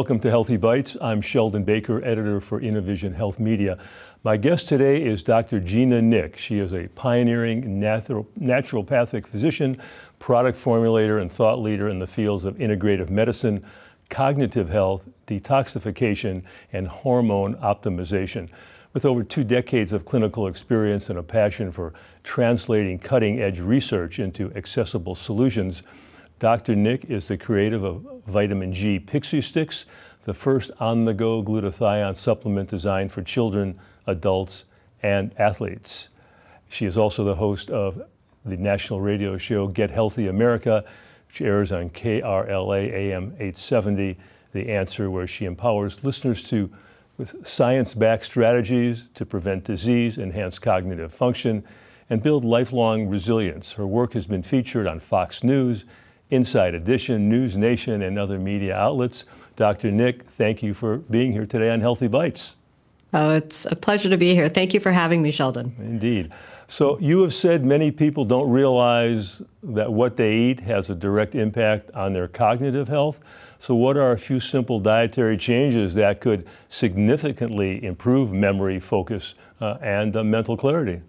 Welcome to Healthy Bytes. I'm Sheldon Baker, editor for Innovision Health Media. My guest today is Dr. Gina Nick. She is a pioneering naturopathic physician, product formulator, and thought leader in the fields of integrative medicine, cognitive health, detoxification, and hormone optimization. With over 2 decades of clinical experience and a passion for translating cutting-edge research into accessible solutions, Dr. Nick is the creator of Vitamin G Pixie Sticks, the first on-the-go glutathione supplement designed for children, adults, and athletes. She is also the host of the national radio show Get Healthy America, which airs on KRLA AM 870, The Answer, where she empowers listeners with science-backed strategies to prevent disease, enhance cognitive function, and build lifelong resilience. Her work has been featured on Fox News, Inside Edition, News Nation, and other media outlets. Dr. Nick, thank you for being here today on Healthy Bytes. Oh, it's a pleasure to be here. Thank you for having me, Sheldon. Indeed. So you have said many people don't realize that what they eat has a direct impact on their cognitive health. So what are a few simple dietary changes that could significantly improve memory, focus, and mental clarity?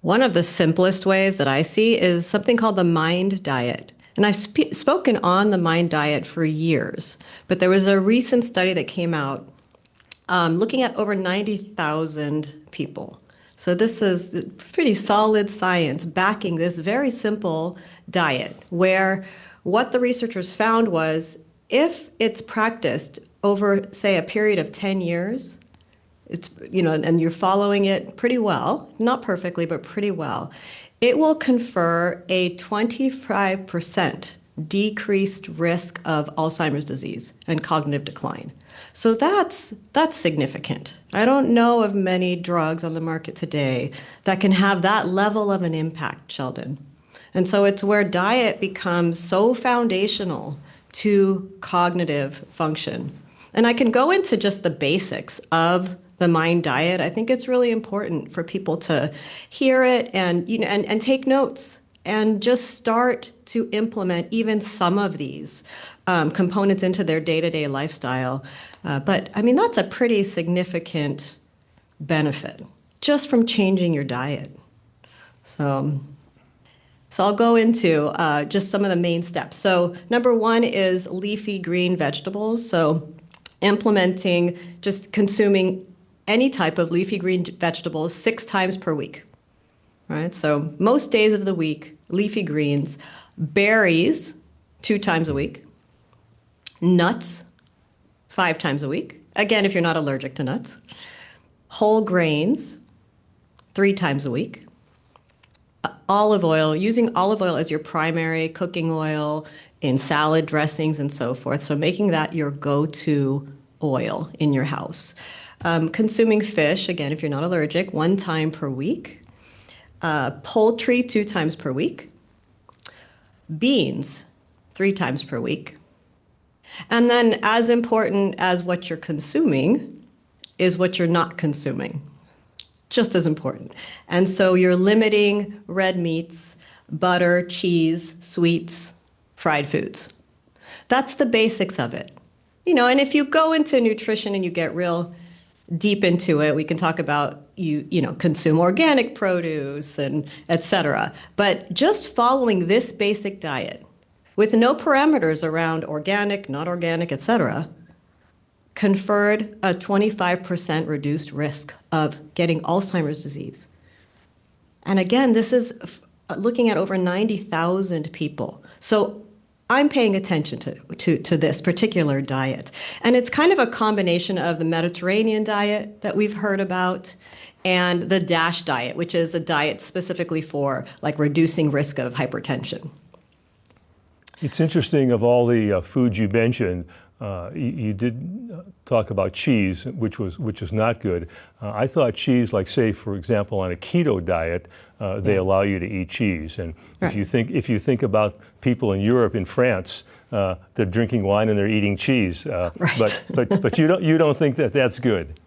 One of the simplest ways that I see is something called the Mind Diet. And I've spoken on the Mind Diet for years, but there was a recent study that came out looking at over 90,000 people. So this is pretty solid science backing this very simple diet, where what the researchers found was if it's practiced over, say, a period of 10 years, and you're following it pretty well, not perfectly, but pretty well, it will confer a 25% decreased risk of Alzheimer's disease and cognitive decline. So that's significant. I don't know of many drugs on the market today that can have that level of an impact, Sheldon. And so it's where diet becomes so foundational to cognitive function. And I can go into just the basics of the Mind Diet. I think it's really important for people to hear it and take notes and just start to implement even some of these components into their day-to-day lifestyle. But I mean, that's a pretty significant benefit just from changing your diet. So I'll go into just some of the main steps. So number 1 is leafy green vegetables. So implementing, just consuming any type of leafy green vegetables 6 times per week, right? So most days of the week, leafy greens, berries 2 times a week, nuts 5 times a week. Again, if you're not allergic to nuts. Whole grains 3 times a week. Olive oil, using olive oil as your primary cooking oil in salad dressings and so forth. So making that your go-to oil in your house. Consuming fish, again, if you're not allergic, 1 time per week. Poultry 2 times per week. Beans 3 times per week. And then as important as what you're consuming is what you're not consuming. Just as important. And so you're limiting red meats, butter, cheese, sweets, fried foods. That's the basics of it. And if you go into nutrition and you get real deep into it, we can talk about consume organic produce and et cetera. But just following this basic diet with no parameters around organic, not organic, et cetera, conferred a 25% reduced risk of getting Alzheimer's disease. And again, this is looking at over 90,000 people. So I'm paying attention to this particular diet. And it's kind of a combination of the Mediterranean diet that we've heard about and the DASH diet, which is a diet specifically for reducing risk of hypertension. It's interesting, of all the foods you mentioned, you did talk about cheese, which is not good. I thought cheese, say for example on a keto diet, they allow you to eat cheese. And right. if you think about people in Europe, in France, they're drinking wine and they're eating cheese. Right. But you don't think that that's good.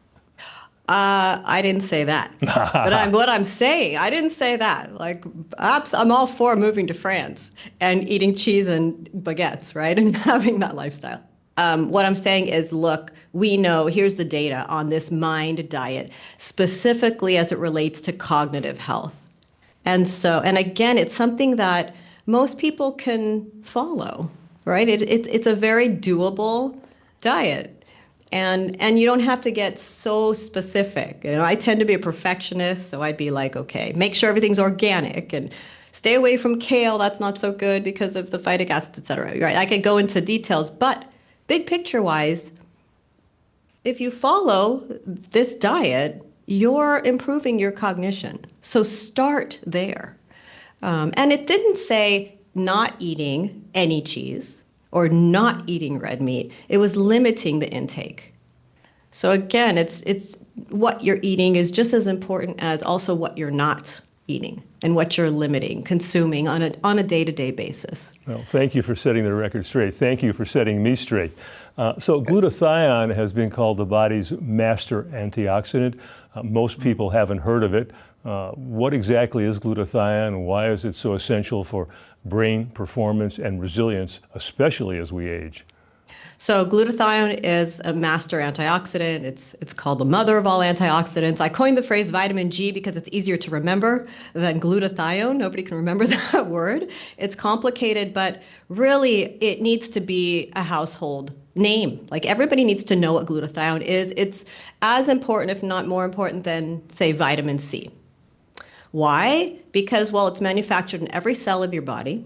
I didn't say that. But what I'm saying, I didn't say that. I'm all for moving to France and eating cheese and baguettes, right? And having that lifestyle. What I'm saying is, look, we know, here's the data on this mind diet, specifically as it relates to cognitive health. And again, it's something that most people can follow, right? It's a very doable diet. And you don't have to get so specific. I tend to be a perfectionist, so I'd be like, okay, make sure everything's organic and stay away from kale. That's not so good because of the phytic acids, et cetera. Right? I could go into details, but big picture wise, if you follow this diet, you're improving your cognition. So start there. And it didn't say not eating any cheese or not eating red meat. It was limiting the intake. So again, it's what you're eating is just as important as also what you're not eating and what you're limiting, consuming on a day-to-day basis. Well, thank you for setting the record straight. Thank you for setting me straight. So glutathione has been called the body's master antioxidant. Most people haven't heard of it. What exactly is glutathione? Why is it so essential for brain performance and resilience, especially as we age? So glutathione is a master antioxidant. It's called the mother of all antioxidants. I coined the phrase vitamin G because it's easier to remember than glutathione. Nobody can remember that word. It's complicated, but really it needs to be a household name. Like everybody needs to know what glutathione is. It's as important, if not more important than, say, vitamin C. Why? Because, well, it's manufactured in every cell of your body,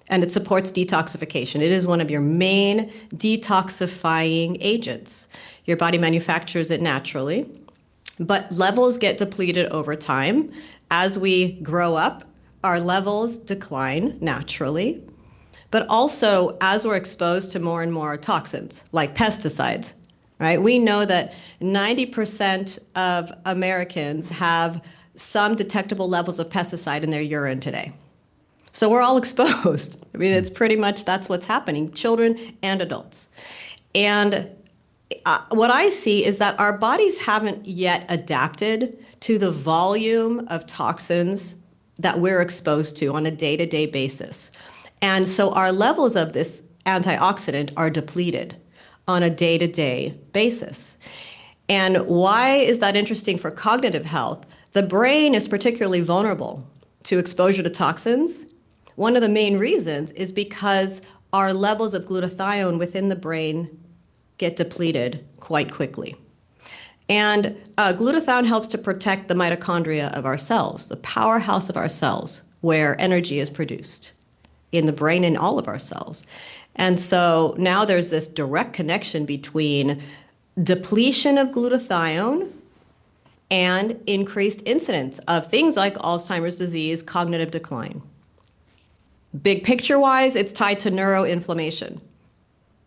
and it supports detoxification. It is one of your main detoxifying agents. Your body manufactures it naturally, but levels get depleted over time. As we grow up, our levels decline naturally, but also as we're exposed to more and more toxins, like pesticides, right? We know that 90% of Americans have some detectable levels of pesticide in their urine today. So we're all exposed. I mean, it's pretty much that's what's happening, children and adults. And what I see is that our bodies haven't yet adapted to the volume of toxins that we're exposed to on a day-to-day basis. And so our levels of this antioxidant are depleted on a day-to-day basis. And why is that interesting for cognitive health? The brain is particularly vulnerable to exposure to toxins. One of the main reasons is because our levels of glutathione within the brain get depleted quite quickly. And glutathione helps to protect the mitochondria of our cells, the powerhouse of our cells, where energy is produced in the brain and all of our cells. And so now there's this direct connection between depletion of glutathione and increased incidence of things like Alzheimer's disease, cognitive decline. Big picture-wise, it's tied to neuroinflammation.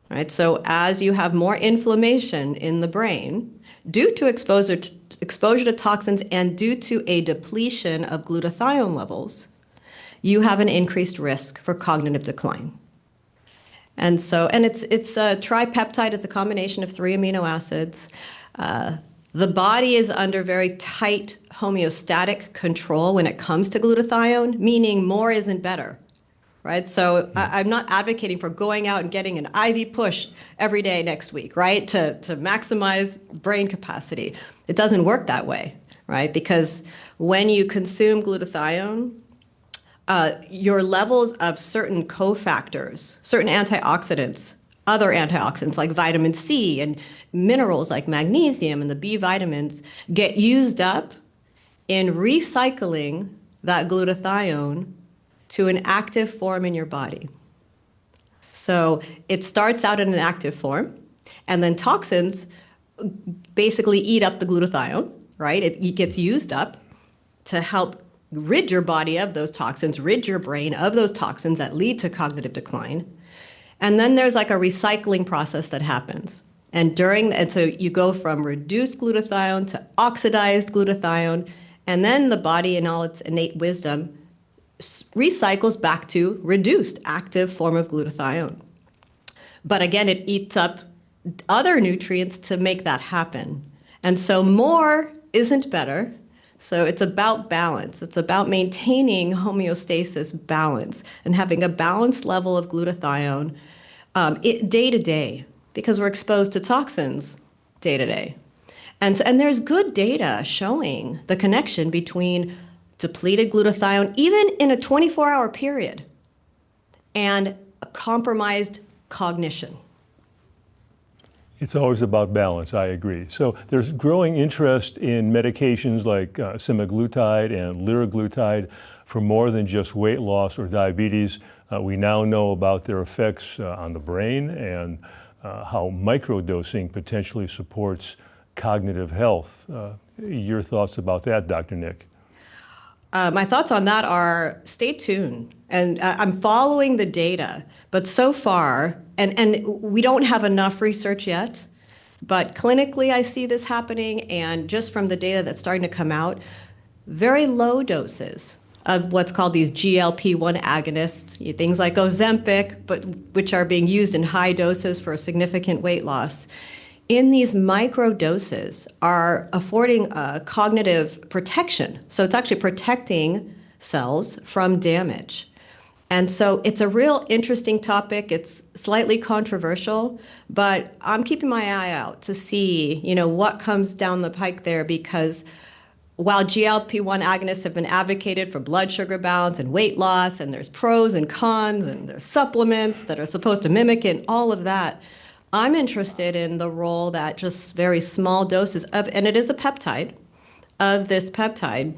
Right? So as you have more inflammation in the brain due to exposure to toxins and due to a depletion of glutathione levels, you have an increased risk for cognitive decline. And it's a tripeptide. It's a combination of 3 amino acids. The body is under very tight homeostatic control when it comes to glutathione, meaning more isn't better. Right? So I'm not advocating for going out and getting an IV push every day next week, right? To maximize brain capacity. It doesn't work that way, right? Because when you consume glutathione, your levels of certain cofactors, certain antioxidants, other antioxidants like vitamin C and minerals like magnesium and the B vitamins get used up in recycling that glutathione to an active form in your body. So it starts out in an active form, and then toxins basically eat up the glutathione, right? It gets used up to help rid your body of those toxins, rid your brain of those toxins that lead to cognitive decline. And then there's like a recycling process that happens. And so you go from reduced glutathione to oxidized glutathione, and then the body in all its innate wisdom recycles back to reduced active form of glutathione. But again, it eats up other nutrients to make that happen. And so more isn't better. So it's about balance. It's about maintaining homeostasis balance and having a balanced level of glutathione day to day. because we're exposed to toxins day to day. And there's good data showing the connection between depleted glutathione, even in a 24-hour period, and a compromised cognition. It's always about balance, I agree. So there's growing interest in medications like semaglutide and liraglutide for more than just weight loss or diabetes. We now know about their effects on the brain and how microdosing potentially supports cognitive health. Your thoughts about that, Dr. Nick? My thoughts on that are stay tuned. And I'm following the data, but so far, and we don't have enough research yet, but clinically I see this happening, and just from the data that's starting to come out, very low doses of what's called these GLP-1 agonists, things like Ozempic, but which are being used in high doses for significant weight loss, in these micro doses are affording cognitive protection. So it's actually protecting cells from damage. And so it's a real interesting topic. It's slightly controversial, but I'm keeping my eye out to see, what comes down the pike there, because while GLP-1 agonists have been advocated for blood sugar balance and weight loss, and there's pros and cons, and there's supplements that are supposed to mimic it, and all of that, I'm interested in the role that just very small doses of, and it is a peptide, of this peptide,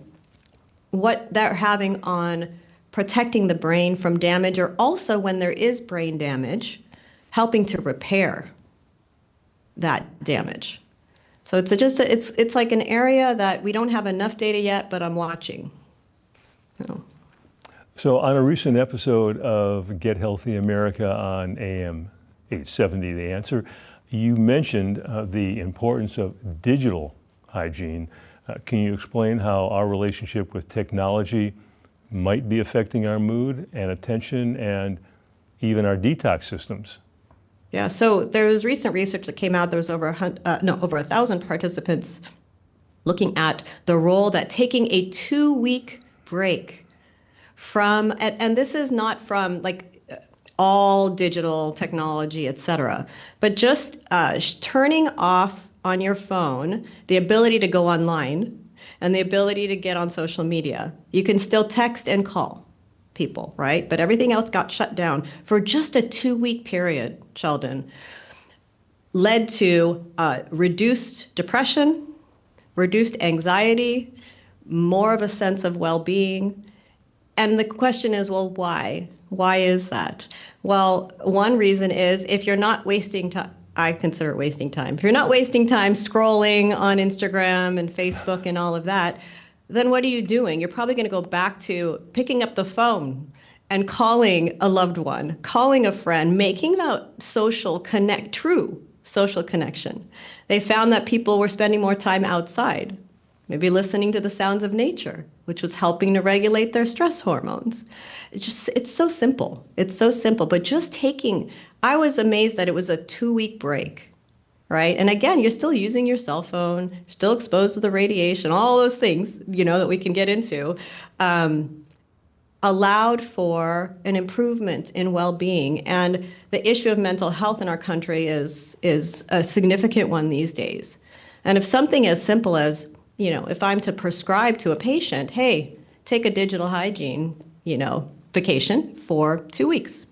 what they're having on protecting the brain from damage, or also when there is brain damage, helping to repair that damage. So it's like an area that we don't have enough data yet, but I'm watching. So on a recent episode of Get Healthy America on AM 870, The Answer, you mentioned the importance of digital hygiene. Can you explain how our relationship with technology might be affecting our mood and attention and even our detox systems? Yeah, so there was recent research that came out. There was over 1,000 participants looking at the role that taking a 2-week break from, and this is not from like all digital technology, et cetera, but just turning off on your phone the ability to go online and the ability to get on social media. You can still text and call people, right? But everything else got shut down for just a 2-week period, Sheldon, led to reduced depression, reduced anxiety, more of a sense of well-being. And the question is, well, why? Why is that? Well, one reason is if you're not wasting time, I consider it wasting time. If you're not wasting time scrolling on Instagram and Facebook and all of that, then what are you doing? You're probably going to go back to picking up the phone and calling a loved one, calling a friend, making that true social connection. They found that people were spending more time outside, maybe listening to the sounds of nature, which was helping to regulate their stress hormones. It's so simple. It's so simple. But I was amazed that it was a 2-week break, right? And again, you're still using your cell phone, you're still exposed to the radiation, all those things, that we can get into, allowed for an improvement in well-being. And the issue of mental health in our country is a significant one these days. And if something as simple as, if I'm to prescribe to a patient, hey, take a digital hygiene, vacation for 2 weeks.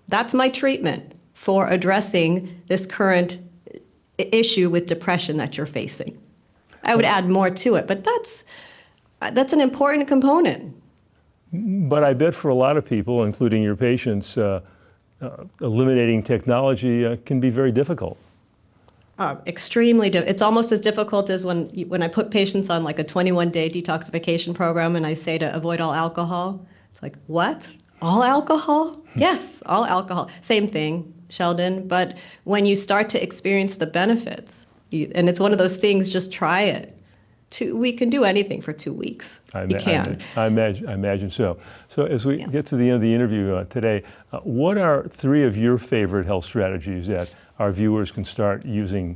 That's my treatment for addressing this current issue with depression that you're facing. I would add more to it, but that's an important component. But I bet for a lot of people, including your patients, eliminating technology can be very difficult. Extremely difficult. It's almost as difficult as when I put patients on like a 21-day detoxification program and I say to avoid all alcohol. It's like, what? All alcohol? Yes, all alcohol. Same thing, Sheldon. But when you start to experience the benefits, and it's one of those things, just try it. We can do anything for 2 weeks. You can. I imagine so. So as we get to the end of the interview today, what are 3 of your favorite health strategies that our viewers can start using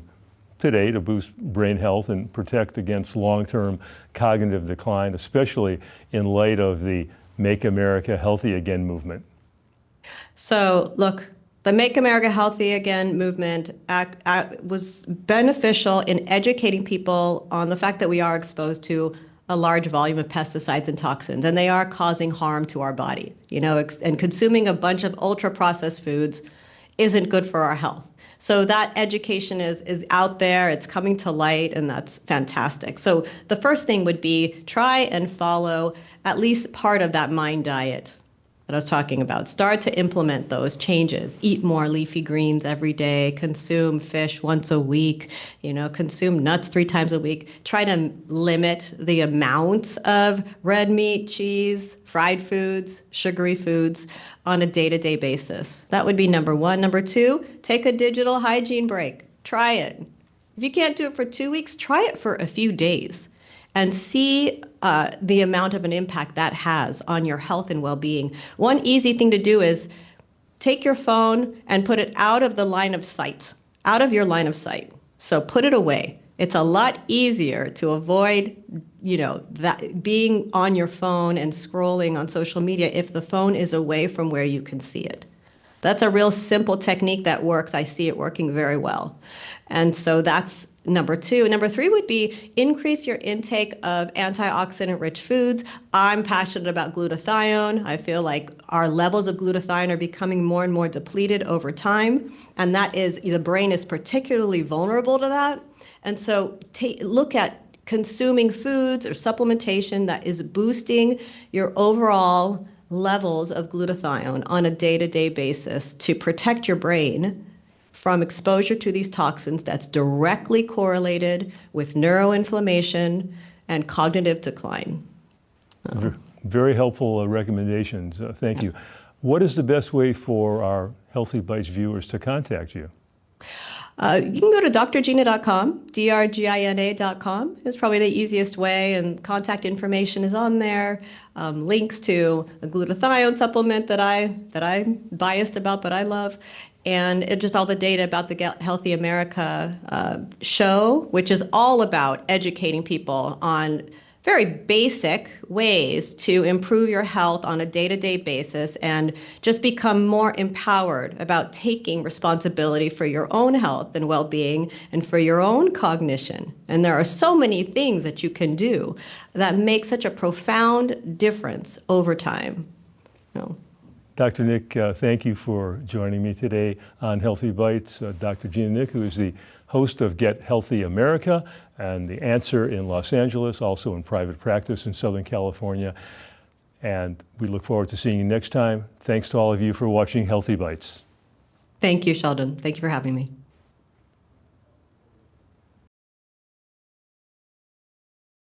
today to boost brain health and protect against long-term cognitive decline, especially in light of the Make America Healthy Again movement? So look, The Make America Healthy Again movement was beneficial in educating people on the fact that we are exposed to a large volume of pesticides and toxins, and they are causing harm to our body. And consuming a bunch of ultra-processed foods isn't good for our health. So that education is out there, it's coming to light, and that's fantastic. So the first thing would be try and follow at least part of that MIND diet that I was talking about. Start to implement those changes. Eat more leafy greens every day, consume fish once a week, consume nuts 3 times a week. Try to limit the amount of red meat, cheese, fried foods, sugary foods on a day-to-day basis. That would be number 1. Number 2, take a digital hygiene break. Try it. If you can't do it for 2 weeks, try it for a few days and see the amount of an impact that has on your health and well-being. One easy thing to do is take your phone and put it out of the line of sight, out of your line of sight. So put it away. It's a lot easier to avoid, that being on your phone and scrolling on social media if the phone is away from where you can see it. That's a real simple technique that works. I see it working very well. And so that's number 2. Number 3 would be increase your intake of antioxidant-rich foods. I'm passionate about glutathione. I feel like our levels of glutathione are becoming more and more depleted over time, and the brain is particularly vulnerable to that. And so look at consuming foods or supplementation that is boosting your overall levels of glutathione on a day-to-day basis to protect your brain from exposure to these toxins that's directly correlated with neuroinflammation and cognitive decline. Very helpful recommendations. Thank you. What is the best way for our Healthy Bytes viewers to contact you? You can go to drgina.com, drgina.com is probably the easiest way, and contact information is on there. Links to a glutathione supplement that I'm biased about, but I love. And just all the data about the Healthy America show, which is all about educating people on very basic ways to improve your health on a day-to-day basis and just become more empowered about taking responsibility for your own health and well-being and for your own cognition. And there are so many things that you can do that make such a profound difference over time. Dr. Nick, thank you for joining me today on Healthy Bytes. Dr. Gina Nick, who is the host of Get Healthy America and The Answer in Los Angeles, also in private practice in Southern California. And we look forward to seeing you next time. Thanks to all of you for watching Healthy Bytes. Thank you, Sheldon. Thank you for having me.